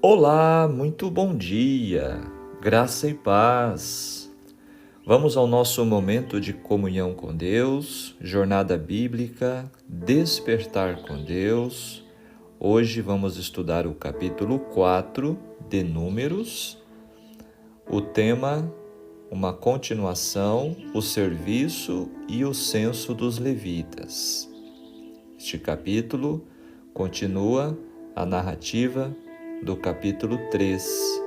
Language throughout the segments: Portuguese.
Olá, muito bom dia, graça e paz. Vamos ao nosso momento de comunhão com Deus, jornada bíblica, despertar com Deus. Hoje vamos estudar o capítulo 4 de Números. O tema, uma continuação, o serviço e o censo dos levitas. Este capítulo continua a narrativa do capítulo 3.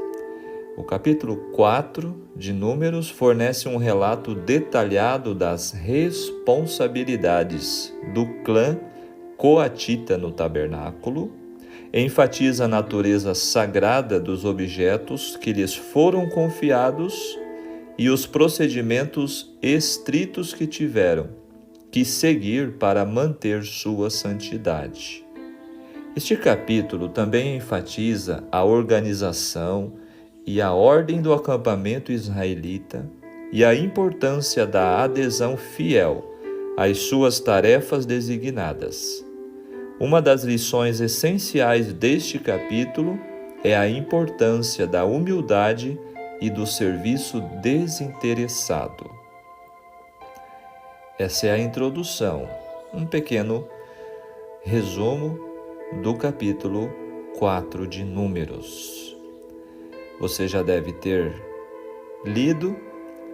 O capítulo 4 de Números fornece um relato detalhado das responsabilidades do clã coatita no tabernáculo, enfatiza a natureza sagrada dos objetos que lhes foram confiados e os procedimentos estritos que tiveram que seguir para manter sua santidade. Este capítulo também enfatiza a organização e a ordem do acampamento israelita e a importância da adesão fiel às suas tarefas designadas. Uma das lições essenciais deste capítulo é a importância da humildade e do serviço desinteressado. Essa é a introdução, um pequeno resumo do capítulo 4 de Números. Você já deve ter lido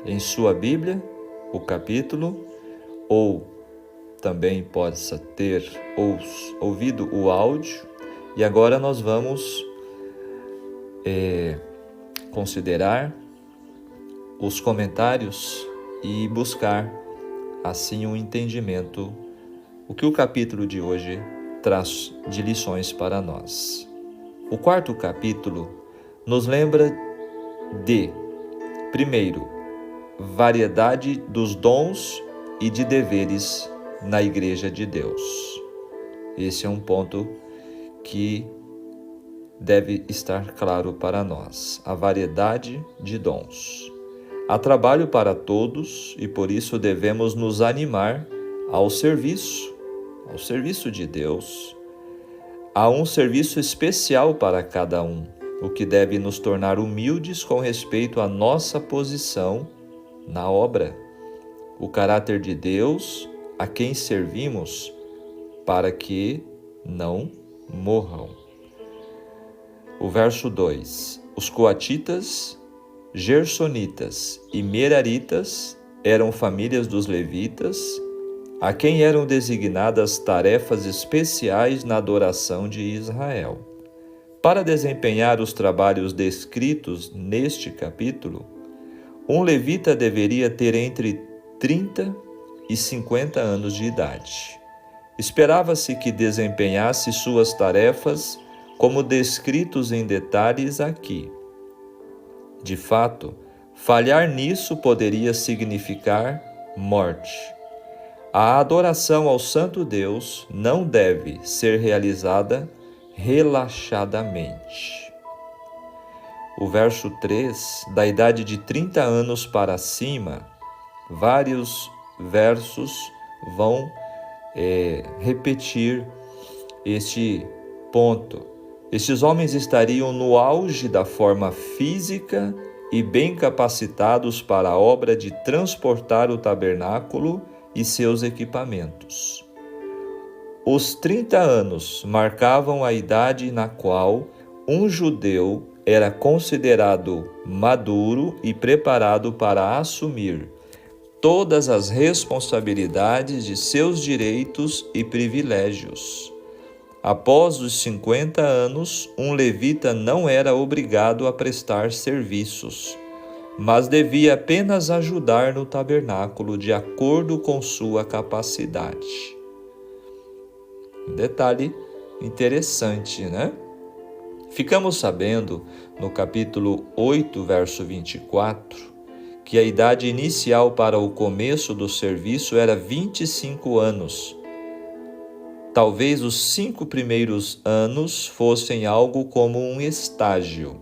em sua Bíblia o capítulo, ou também possa ter ouvido o áudio, e agora nós vamos considerar os comentários e buscar assim um entendimento, o que o capítulo de hoje traz de lições para nós. O quarto capítulo nos lembra de, primeiro, variedade dos dons e de deveres na Igreja de Deus. Esse é um ponto que deve estar claro para nós, a variedade de dons. Há trabalho para todos e por isso devemos nos animar ao serviço de Deus. Há um serviço especial para cada um, o que deve nos tornar humildes com respeito à nossa posição na obra. O caráter de Deus a quem servimos para que não morram. O verso 2. Os coatitas, gersonitas e meraritas eram famílias dos levitas, a quem eram designadas tarefas especiais na adoração de Israel. Para desempenhar os trabalhos descritos neste capítulo, um levita deveria ter entre 30 e 50 anos de idade. Esperava-se que desempenhasse suas tarefas como descritos em detalhes aqui. De fato, falhar nisso poderia significar morte. A adoração ao Santo Deus não deve ser realizada relaxadamente. O verso 3, da idade de 30 anos para cima, vários versos vão repetir este ponto. Estes homens estariam no auge da forma física e bem capacitados para a obra de transportar o tabernáculo e seus equipamentos. Os 30 anos marcavam a idade na qual um judeu era considerado maduro e preparado para assumir todas as responsabilidades de seus direitos e privilégios. Após os 50 anos, um levita não era obrigado a prestar serviços, mas devia apenas ajudar no tabernáculo de acordo com sua capacidade. Um detalhe interessante, né? Ficamos sabendo, no capítulo 8, verso 24, que a idade inicial para o começo do serviço era 25 anos. Talvez os 5 primeiros anos fossem algo como um estágio.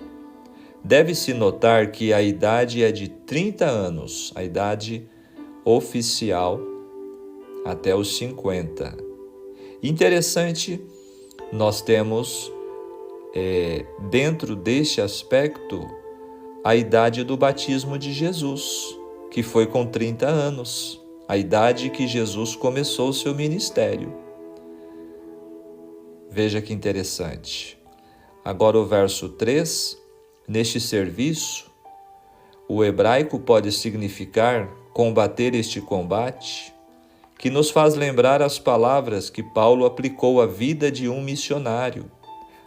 Deve-se notar que a idade é de 30 anos, a idade oficial, até os 50. Interessante, nós temos dentro deste aspecto, a idade do batismo de Jesus, que foi com 30 anos, a idade que Jesus começou o seu ministério. Veja que interessante. Agora o verso 3, neste serviço, o hebraico pode significar combater este combate, que nos faz lembrar as palavras que Paulo aplicou à vida de um missionário,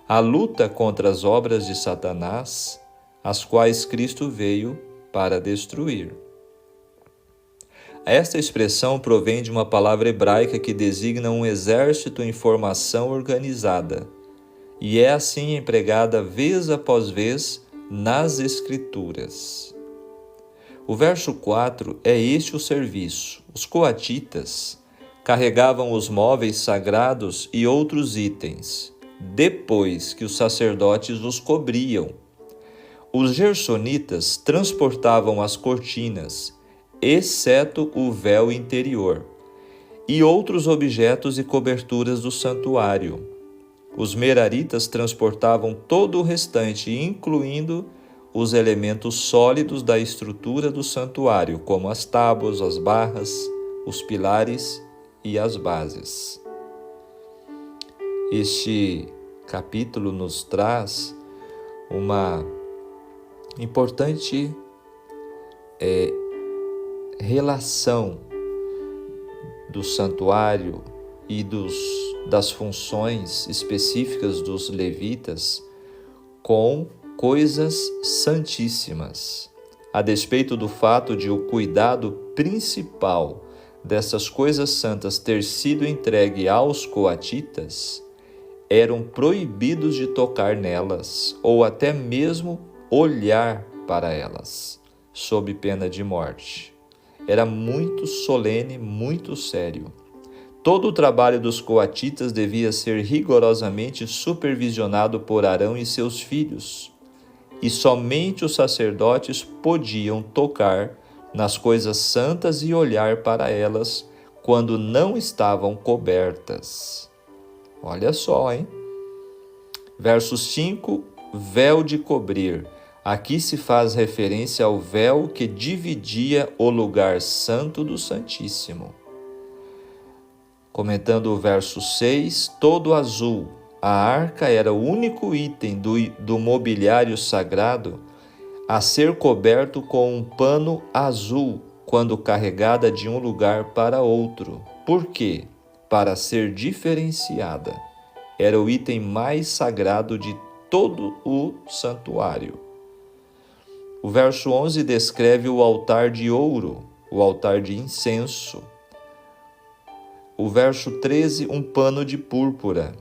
a luta contra as obras de Satanás, as quais Cristo veio para destruir. Esta expressão provém de uma palavra hebraica que designa um exército em formação organizada, e é assim empregada vez após vez nas Escrituras. O verso 4 é este o serviço. Os coatitas carregavam os móveis sagrados e outros itens, depois que os sacerdotes os cobriam. Os gersonitas transportavam as cortinas, exceto o véu interior, e outros objetos e coberturas do santuário. Os meraritas transportavam todo o restante, incluindo os elementos sólidos da estrutura do santuário, como as tábuas, as barras, os pilares e as bases. Este capítulo nos traz uma importante relação do santuário e das funções específicas dos levitas com coisas santíssimas. A despeito do fato de o cuidado principal dessas coisas santas ter sido entregue aos coatitas, eram proibidos de tocar nelas ou até mesmo olhar para elas, sob pena de morte. Era muito solene, muito sério. Todo o trabalho dos coatitas devia ser rigorosamente supervisionado por Arão e seus filhos, e somente os sacerdotes podiam tocar nas coisas santas e olhar para elas quando não estavam cobertas. Olha só, hein? Verso 5, véu de cobrir. Aqui se faz referência ao véu que dividia o lugar santo do Santíssimo. Comentando o verso 6, todo azul. A arca era o único item do mobiliário sagrado a ser coberto com um pano azul quando carregada de um lugar para outro. Por quê? Para ser diferenciada. Era o item mais sagrado de todo o santuário. O verso 11 descreve o altar de ouro, o altar de incenso. O verso 13, um pano de púrpura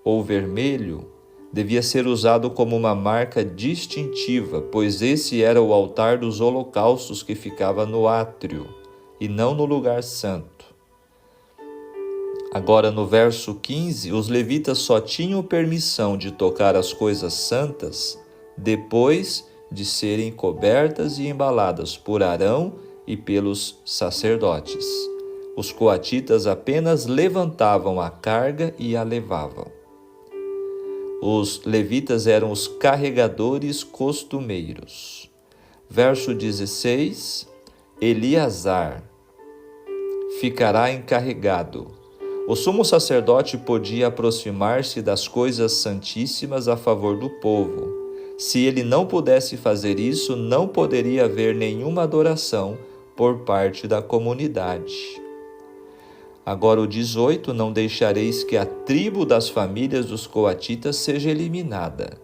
ou vermelho, devia ser usado como uma marca distintiva, pois esse era o altar dos holocaustos que ficava no átrio e não no lugar santo. Agora, no verso 15, os levitas só tinham permissão de tocar as coisas santas depois de serem cobertas e embaladas por Arão e pelos sacerdotes. Os coatitas apenas levantavam a carga e a levavam. Os levitas eram os carregadores costumeiros. Verso 16, Eleazar ficará encarregado. O sumo sacerdote podia aproximar-se das coisas santíssimas a favor do povo. Se ele não pudesse fazer isso, não poderia haver nenhuma adoração por parte da comunidade. Agora o 18, não deixareis que a tribo das famílias dos coatitas seja eliminada.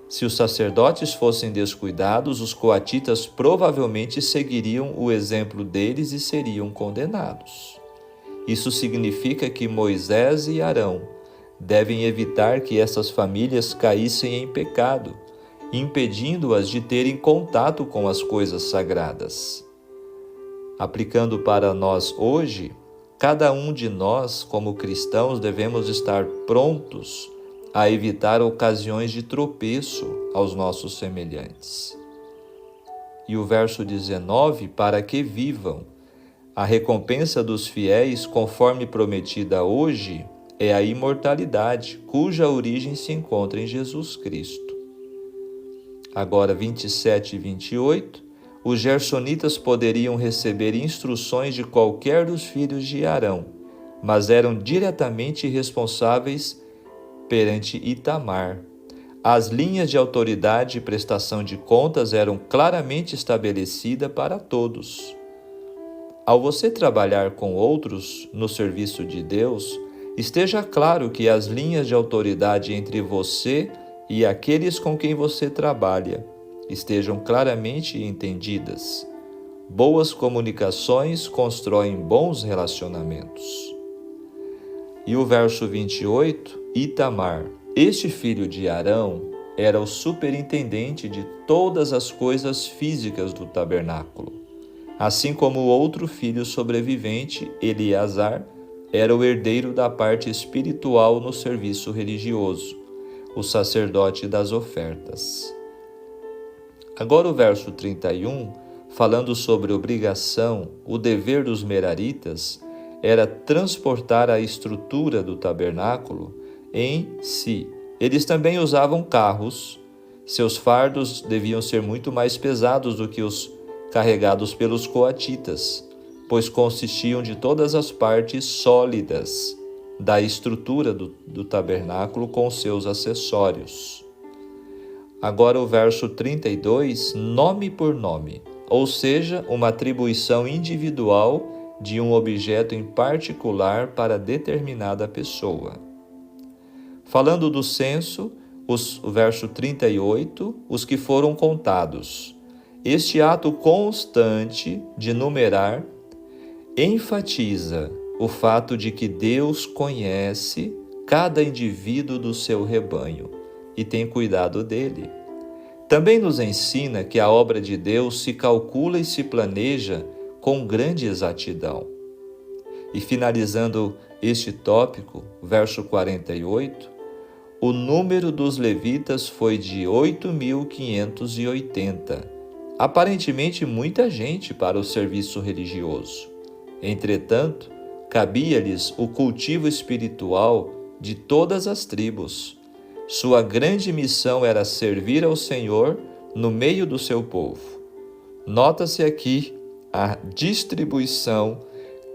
Se os sacerdotes fossem descuidados, os coatitas provavelmente seguiriam o exemplo deles e seriam condenados. Isso significa que Moisés e Arão devem evitar que essas famílias caíssem em pecado, impedindo-as de terem contato com as coisas sagradas. Aplicando para nós hoje, cada um de nós, como cristãos, devemos estar prontos a evitar ocasiões de tropeço aos nossos semelhantes. E o verso 19, para que vivam. A recompensa dos fiéis, conforme prometida hoje, é a imortalidade, cuja origem se encontra em Jesus Cristo. Agora, 27 e 28, os gersonitas poderiam receber instruções de qualquer dos filhos de Arão, mas eram diretamente responsáveis perante Itamar. As linhas de autoridade e prestação de contas eram claramente estabelecidas para todos. Ao você trabalhar com outros no serviço de Deus, esteja claro que as linhas de autoridade entre você e aqueles com quem você trabalha estejam claramente entendidas. Boas comunicações constroem bons relacionamentos. E o verso 28, Itamar. Este filho de Arão era o superintendente de todas as coisas físicas do tabernáculo. Assim como o outro filho sobrevivente, Eleazar, era o herdeiro da parte espiritual no serviço religioso, o sacerdote das ofertas. Agora o verso 31, falando sobre obrigação, o dever dos meraritas era transportar a estrutura do tabernáculo em si. Eles também usavam carros. Seus fardos deviam ser muito mais pesados do que os carregados pelos coatitas, pois consistiam de todas as partes sólidas da estrutura do tabernáculo com seus acessórios. Agora o verso 32, nome por nome, ou seja, uma atribuição individual de um objeto em particular para determinada pessoa. Falando do censo, o verso 38, os que foram contados. Este ato constante de numerar enfatiza o fato de que Deus conhece cada indivíduo do seu rebanho e tem cuidado dele. Também nos ensina que a obra de Deus se calcula e se planeja com grande exatidão. E finalizando este tópico, verso 48, o número dos levitas foi de 8.580, aparentemente muita gente para o serviço religioso. Entretanto, cabia-lhes o cultivo espiritual de todas as tribos. Sua grande missão era servir ao Senhor no meio do seu povo. Nota-se aqui a distribuição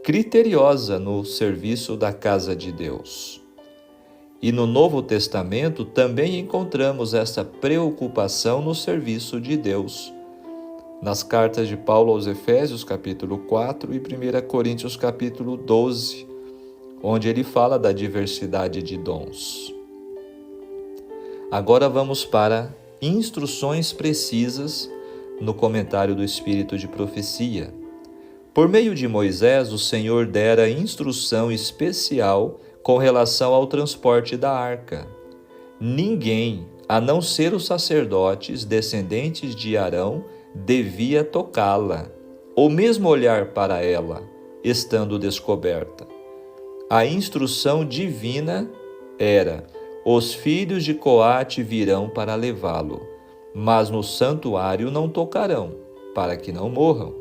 criteriosa no serviço da casa de Deus. E no Novo Testamento também encontramos essa preocupação no serviço de Deus. Nas cartas de Paulo aos Efésios, capítulo 4, e 1 Coríntios, capítulo 12, onde ele fala da diversidade de dons. Agora vamos para instruções precisas no comentário do Espírito de Profecia. Por meio de Moisés, o Senhor dera instrução especial com relação ao transporte da arca. Ninguém, a não ser os sacerdotes descendentes de Arão, devia tocá-la, ou mesmo olhar para ela, estando descoberta. A instrução divina era: os filhos de Coate virão para levá-lo, mas no santuário não tocarão, para que não morram,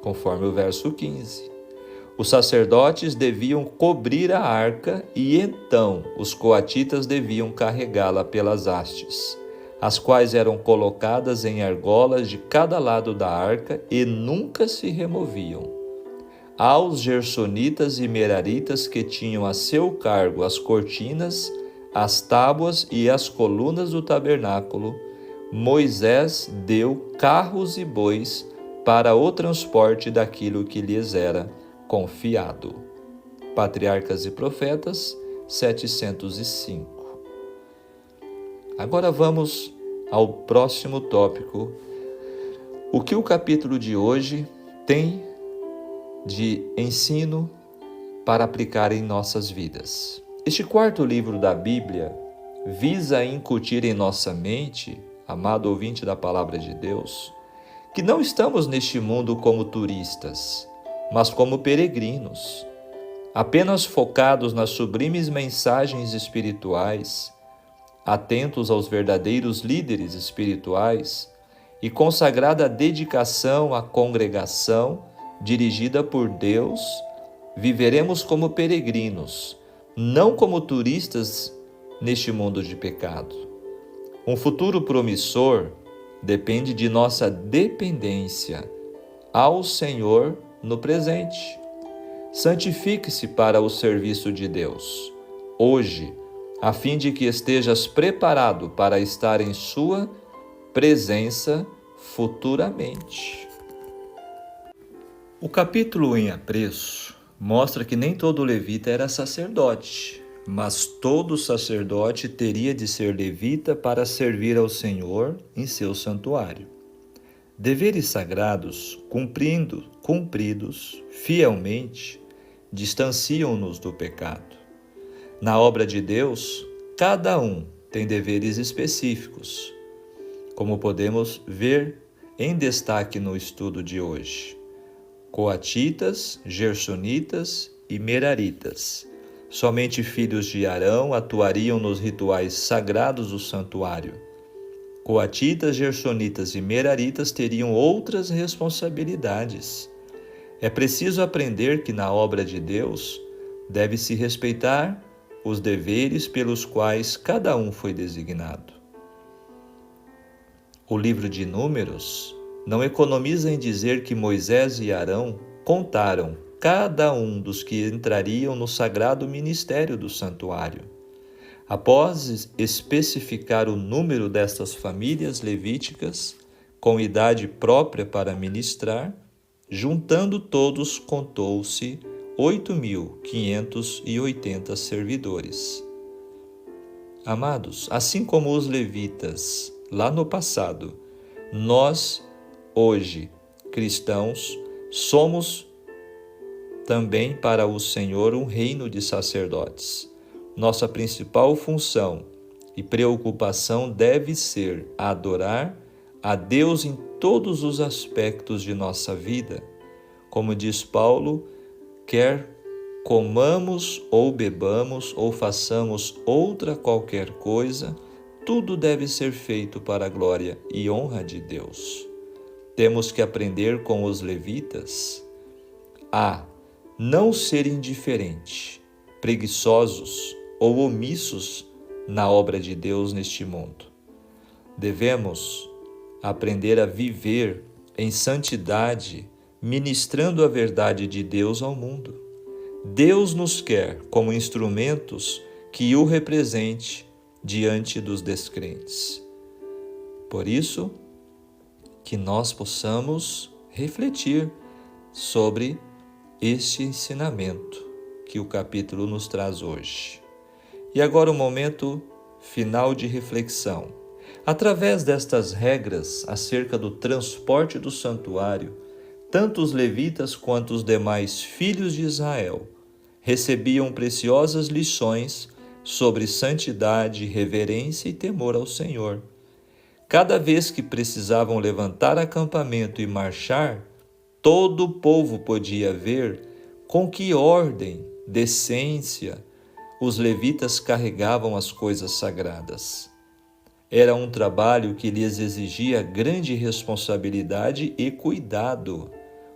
conforme o verso 15. Os sacerdotes deviam cobrir a arca e então os coatitas deviam carregá-la pelas hastes, as quais eram colocadas em argolas de cada lado da arca e nunca se removiam. Aos gersonitas e meraritas que tinham a seu cargo as cortinas, as tábuas e as colunas do tabernáculo, Moisés deu carros e bois para o transporte daquilo que lhes era confiado. Patriarcas e Profetas, 705. Agora vamos ao próximo tópico. O que o capítulo de hoje tem de ensino para aplicar em nossas vidas? Este quarto livro da Bíblia visa incutir em nossa mente, amado ouvinte da Palavra de Deus, que não estamos neste mundo como turistas, mas como peregrinos, apenas focados nas sublimes mensagens espirituais, atentos aos verdadeiros líderes espirituais e consagrada dedicação à congregação dirigida por Deus, viveremos como peregrinos, não como turistas neste mundo de pecado. Um futuro promissor depende de nossa dependência ao Senhor no presente. Santifique-se para o serviço de Deus, hoje, a fim de que estejas preparado para estar em sua presença futuramente. O capítulo em apreço mostra que nem todo levita era sacerdote, mas todo sacerdote teria de ser levita para servir ao Senhor em seu santuário. Deveres sagrados, cumpridos fielmente, distanciam-nos do pecado. Na obra de Deus, cada um tem deveres específicos, como podemos ver em destaque no estudo de hoje. Coatitas, gersonitas e meraritas. Somente filhos de Arão atuariam nos rituais sagrados do santuário. Coatitas, gersonitas e meraritas teriam outras responsabilidades. É preciso aprender que na obra de Deus deve-se respeitar os deveres pelos quais cada um foi designado. O livro de Números não economiza em dizer que Moisés e Arão contaram cada um dos que entrariam no sagrado ministério do santuário. Após especificar o número destas famílias levíticas, com idade própria para ministrar, juntando todos, contou-se 8.580 servidores. Amados, assim como os levitas lá no passado, nós, hoje, cristãos, somos também para o Senhor um reino de sacerdotes. Nossa principal função e preocupação deve ser adorar a Deus em todos os aspectos de nossa vida. Como diz Paulo, quer comamos ou bebamos ou façamos outra qualquer coisa, tudo deve ser feito para a glória e honra de Deus. Temos que aprender com os levitas a não ser indiferente, preguiçosos ou omissos na obra de Deus neste mundo. Devemos aprender a viver em santidade, ministrando a verdade de Deus ao mundo. Deus nos quer como instrumentos que o represente diante dos descrentes. Por isso, que nós possamos refletir sobre este ensinamento que o capítulo nos traz hoje. E agora o momento final de reflexão. Através destas regras acerca do transporte do santuário, tanto os levitas quanto os demais filhos de Israel recebiam preciosas lições sobre santidade, reverência e temor ao Senhor. Cada vez que precisavam levantar acampamento e marchar, todo o povo podia ver com que ordem, decência, os levitas carregavam as coisas sagradas. Era um trabalho que lhes exigia grande responsabilidade e cuidado,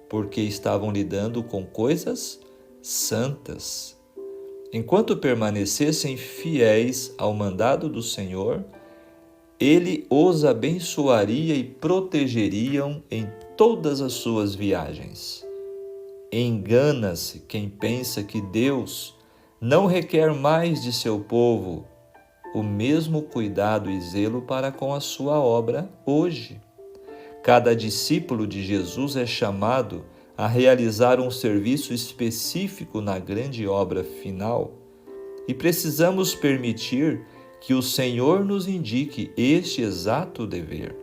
porque estavam lidando com coisas santas. Enquanto permanecessem fiéis ao mandado do Senhor, Ele os abençoaria e protegeriam em todas as suas viagens. Engana-se quem pensa que Deus não requer mais de seu povo o mesmo cuidado e zelo para com a sua obra hoje. Cada discípulo de Jesus é chamado a realizar um serviço específico na grande obra final, e precisamos permitir que o Senhor nos indique este exato dever.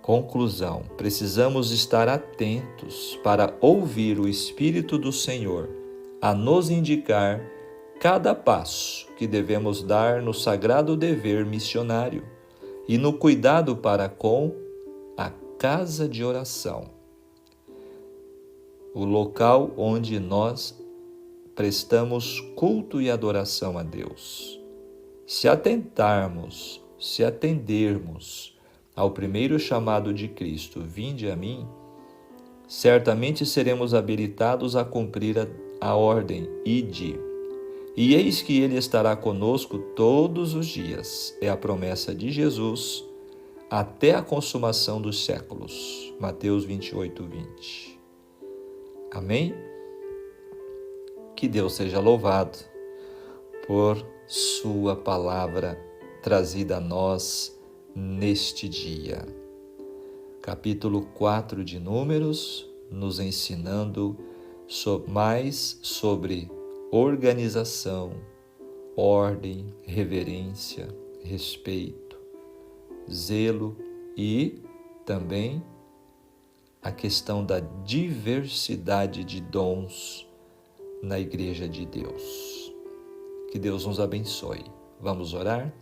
Conclusão: precisamos estar atentos para ouvir o Espírito do Senhor a nos indicar cada passo que devemos dar no sagrado dever missionário e no cuidado para com a casa de oração, o local onde nós prestamos culto e adoração a Deus. Se atendermos ao primeiro chamado de Cristo, vinde a mim, certamente seremos habilitados a cumprir a ordem, ide. E eis que ele estará conosco todos os dias. É a promessa de Jesus até a consumação dos séculos. Mateus 28, 20. Amém? Que Deus seja louvado por sua palavra trazida a nós neste dia. Capítulo 4 de Números, nos ensinando mais sobre organização, ordem, reverência, respeito, zelo e também a questão da diversidade de dons na Igreja de Deus. Que Deus nos abençoe. Vamos orar?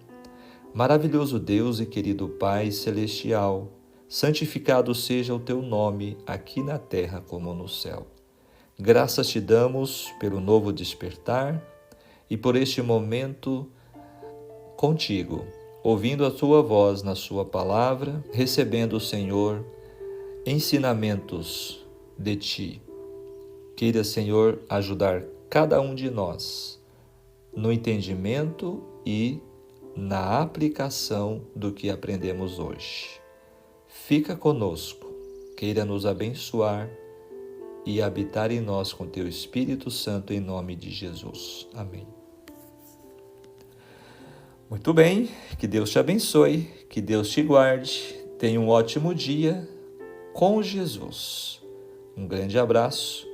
Maravilhoso Deus e querido Pai Celestial, santificado seja o Teu nome aqui na terra como no céu. Graças te damos pelo novo despertar e por este momento contigo, ouvindo a Tua voz na Sua palavra, recebendo, Senhor, ensinamentos de Ti. Queira, Senhor, ajudar cada um de nós no entendimento e na aplicação do que aprendemos hoje. Fica conosco, queira nos abençoar e habitar em nós com Teu Espírito Santo, em nome de Jesus. Amém. Muito bem, que Deus te abençoe, que Deus te guarde. Tenha um ótimo dia com Jesus. Um grande abraço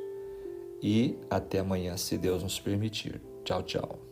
e até amanhã, se Deus nos permitir. Tchau, tchau.